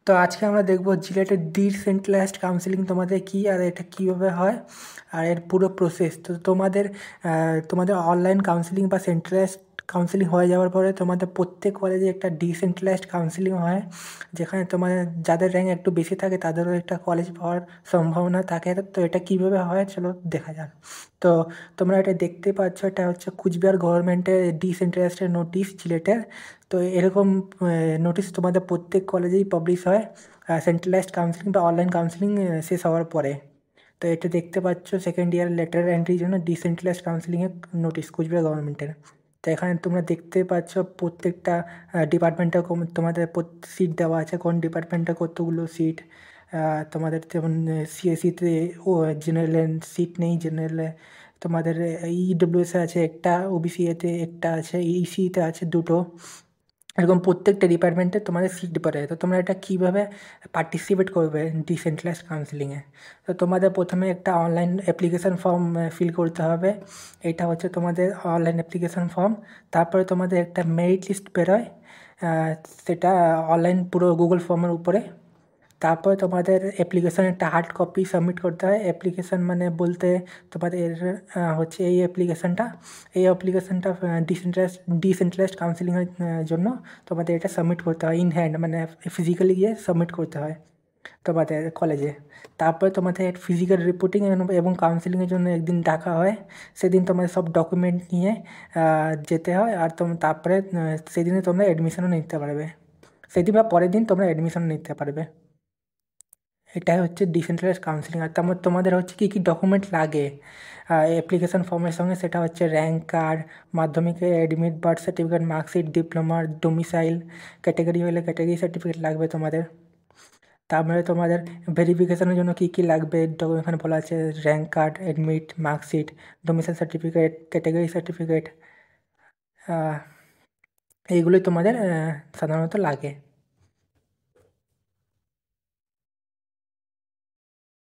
তো আজকে আমরা দেখব জিলেটের ডিসেন্ট্রালাইজড কাউন্সেলিং তোমাদের কি আর এটা কিভাবে হয় আর এর পুরো প্রসেস। তো তোমাদের অনলাইন কাউন্সেলিং বা সেন্ট্রালাইজড কাউন্সেলিং হয়ে যাওয়ার পরে তোমাদের প্রত্যেক কলেজে একটা ডিসেন্ট্রালাইজড কাউন্সেলিং হয়, যেখানে তোমাদের যাদের র্যাঙ্ক একটু বেশি থাকে তাদেরও একটা কলেজ পাওয়ার সম্ভাবনা থাকে। তো এটা কিভাবে হয় চলো দেখা যাক। তো তোমরা এটা দেখতে পাচ্ছ, এটা হচ্ছে কুচবিহার গভর্নমেন্টের ডিসেন্ট্রালাইজড নোটিশ জিলেটের। তো এরকম নোটিশ তোমাদের প্রত্যেক কলেজেই পাবলিশ হয় সেন্ট্রালাইজড কাউন্সিলিং বা অনলাইন কাউন্সিলিং শেষ হওয়ার পরে। তো এটা দেখতে পাচ্ছ সেকেন্ড ইয়ার লেটার এন্ট্রির জন্য ডিসেন্ট্রালাইজড কাউন্সিলিংয়ের নোটিশ কুচবিহার গভর্নমেন্টের। তো এখানে তোমরা দেখতে পাচ্ছ প্রত্যেকটা ডিপার্টমেন্টে তোমাদের সিট দেওয়া আছে, কোন ডিপার্টমেন্টে কতগুলো সিট। তোমাদের যেমন সিএসিতে ও জেনারেলে সিট নেই, জেনারেলে তোমাদের ইডব্লিউএসে আছে একটা, ওবিসি এতে একটা আছে, ইসিতে আছে দুটো। এরকম প্রত্যেকটা ডিপার্টমেন্টে তোমাদের সিট পড়ে। তো তোমরা এটা কীভাবে পার্টিসিপেট করবে ডিসেন্ট্রালাইজড কাউন্সিলিংয়ে? তো তোমাদের প্রথমে একটা অনলাইন অ্যাপ্লিকেশান ফর্ম ফিল করতে হবে। এটা হচ্ছে তোমাদের অনলাইন অ্যাপ্লিকেশান ফর্ম। তারপরে তোমাদের একটা মেরিট লিস্ট বেরোয়, সেটা অনলাইন পুরো গুগল ফর্মের উপরে। তারপরে তোমাদের অ্যাপ্লিকেশান একটা হার্ড কপি সাবমিট করতে হয়। অ্যাপ্লিকেশান মানে বলতে তোমাদের হচ্ছে এই অ্যাপ্লিকেশানটা ডিসেন্ট্রালাইজড কাউন্সিলিংয়ের জন্য তোমাদের এটা সাবমিট করতে হয় ইন হ্যান্ড, মানে ফিজিক্যালি গিয়ে সাবমিট করতে হয় তোমাদের কলেজে। তারপরে তোমাদের ফিজিক্যাল রিপোর্টিং এবং কাউন্সিলিংয়ের জন্য একদিন ডাকা হয়। সেদিন তোমাদের সব ডকুমেন্ট নিয়ে যেতে হয়। আর তারপরে সেদিনে তোমরা অ্যাডমিশনও নিতে পারবে, সেদিন বা পরের দিন তোমরা অ্যাডমিশন নিতে পারবে। এটাই হচ্ছে ডিসেন্ট্রালাইজড কাউন্সিলিং। আর তোমাদের হচ্ছে কী কী ডকুমেন্ট লাগে অ্যাপ্লিকেশন ফর্মের সঙ্গে, সেটা হচ্ছে র্যাঙ্ক কার্ড, মাধ্যমিকের অ্যাডমিট, বার্থ সার্টিফিকেট, মার্কশিট, ডিপ্লোমার, ডোমিসাইল, ক্যাটাগরি হলে ক্যাটাগরি সার্টিফিকেট লাগবে তোমাদের। তারপরে তোমাদের ভেরিফিকেশনের জন্য কী কী লাগবে এখানে বলা আছে, rank card, admit, marksheet, domicile certificate, category certificate, এইগুলোই তোমাদের সাধারণত লাগে।